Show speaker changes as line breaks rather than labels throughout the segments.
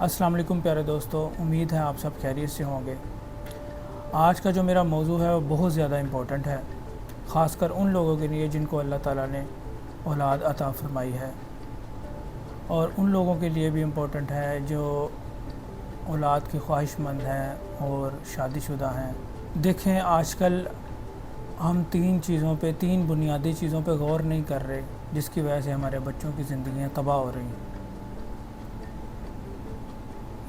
السلام علیکم پیارے دوستو، امید ہے آپ سب خیریت سے ہوں گے۔ آج کا جو میرا موضوع ہے وہ بہت زیادہ امپورٹنٹ ہے، خاص کر ان لوگوں کے لیے جن کو اللہ تعالیٰ نے اولاد عطا فرمائی ہے، اور ان لوگوں کے لیے بھی امپورٹنٹ ہے جو اولاد کی خواہش مند ہیں اور شادی شدہ ہیں۔ دیکھیں، آج کل ہم تین بنیادی چیزوں پہ غور نہیں کر رہے، جس کی وجہ سے ہمارے بچوں کی زندگیاں تباہ ہو رہی ہیں۔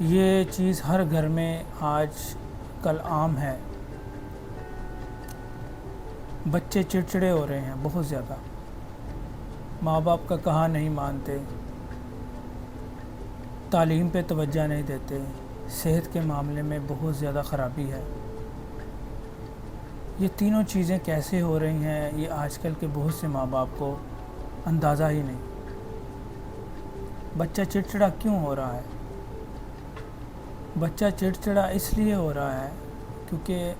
یہ چیز ہر گھر میں آج کل عام ہے۔ بچے چڑچڑے ہو رہے ہیں بہت زیادہ، ماں باپ کا کہا نہیں مانتے، تعلیم پہ توجہ نہیں دیتے، صحت کے معاملے میں بہت زیادہ خرابی ہے۔ یہ تینوں چیزیں کیسے ہو رہی ہیں، یہ آج کل کے بہت سے ماں باپ کو اندازہ ہی نہیں۔ بچہ چڑچڑا کیوں ہو رہا ہے؟ بچہ چڑچڑا اس لیے ہو رہا ہے کیونکہ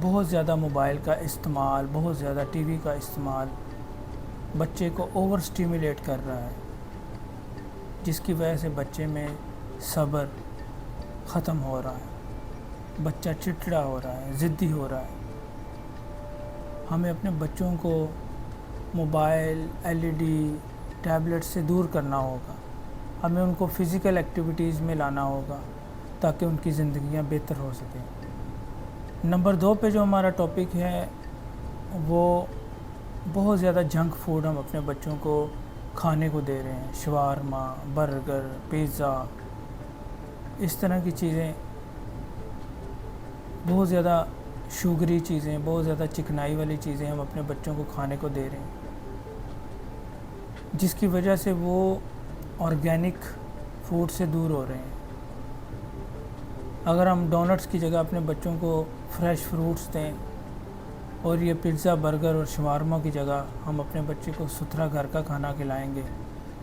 بہت زیادہ موبائل کا استعمال، بہت زیادہ ٹی وی کا استعمال بچے کو اوور سٹیمولیٹ کر رہا ہے، جس کی وجہ سے بچے میں صبر ختم ہو رہا ہے، بچہ چڑچڑا ہو رہا ہے، ضدی ہو رہا ہے۔ ہمیں اپنے بچوں کو موبائل، LED، ٹیبلٹ سے دور کرنا ہوگا۔ ہمیں ان کو فزیکل ایکٹیویٹیز میں لانا ہوگا تاکہ ان کی زندگیاں بہتر ہو سکیں۔ نمبر 2 پہ جو ہمارا ٹاپک ہے وہ بہت زیادہ جنک فوڈ ہم اپنے بچوں کو کھانے کو دے رہے ہیں۔ شاورما، برگر، پیزا، اس طرح کی چیزیں، بہت زیادہ شوگری چیزیں، بہت زیادہ چکنائی والی چیزیں ہم اپنے بچوں کو کھانے کو دے رہے ہیں، جس کی وجہ سے وہ آرگینک فوڈ سے دور ہو رہے ہیں۔ اگر ہم ڈونٹس کی جگہ اپنے بچوں کو فریش فروٹس دیں، اور یہ پیزا، برگر اور شاورما کی جگہ ہم اپنے بچے کو ستھرا گھر کا کھانا کھلائیں گے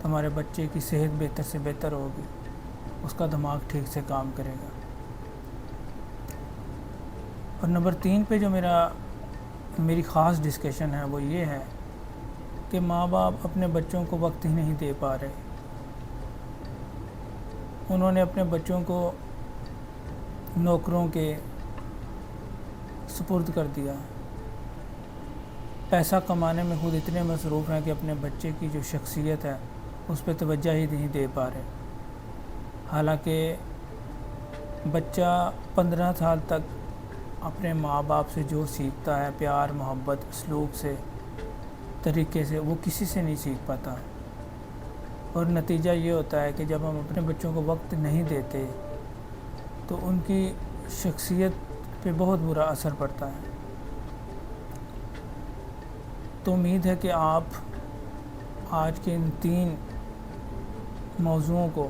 تو ہمارے بچے کی صحت بہتر سے بہتر ہوگی، اس کا دماغ ٹھیک سے کام کرے گا۔ اور نمبر 3 پہ جو میری خاص ڈسکشن ہے وہ یہ ہے کہ ماں باپ اپنے بچوں کو وقت ہی نہیں دے پا رہے۔ انہوں نے اپنے بچوں کو نوکروں کے سپرد کر دیا، پیسہ کمانے میں خود اتنے مصروف ہیں کہ اپنے بچے کی جو شخصیت ہے اس پہ توجہ ہی نہیں دے پا رہے۔ حالانکہ بچہ 15 سال تک اپنے ماں باپ سے جو سیکھتا ہے، پیار، محبت، سلوک سے، طریقے سے، وہ کسی سے نہیں سیکھ پاتا۔ اور نتیجہ یہ ہوتا ہے کہ جب ہم اپنے بچوں کو وقت نہیں دیتے تو ان کی شخصیت پہ بہت برا اثر پڑتا ہے۔ تو امید ہے کہ آپ آج کے ان 3 موضوعوں کو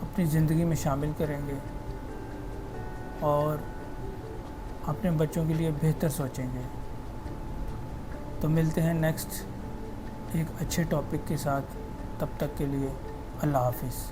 اپنی زندگی میں شامل کریں گے اور اپنے بچوں کے لیے بہتر سوچیں گے۔ تو ملتے ہیں نیکسٹ ایک اچھے ٹاپک کے ساتھ، تب تک کے لیے اللہ حافظ۔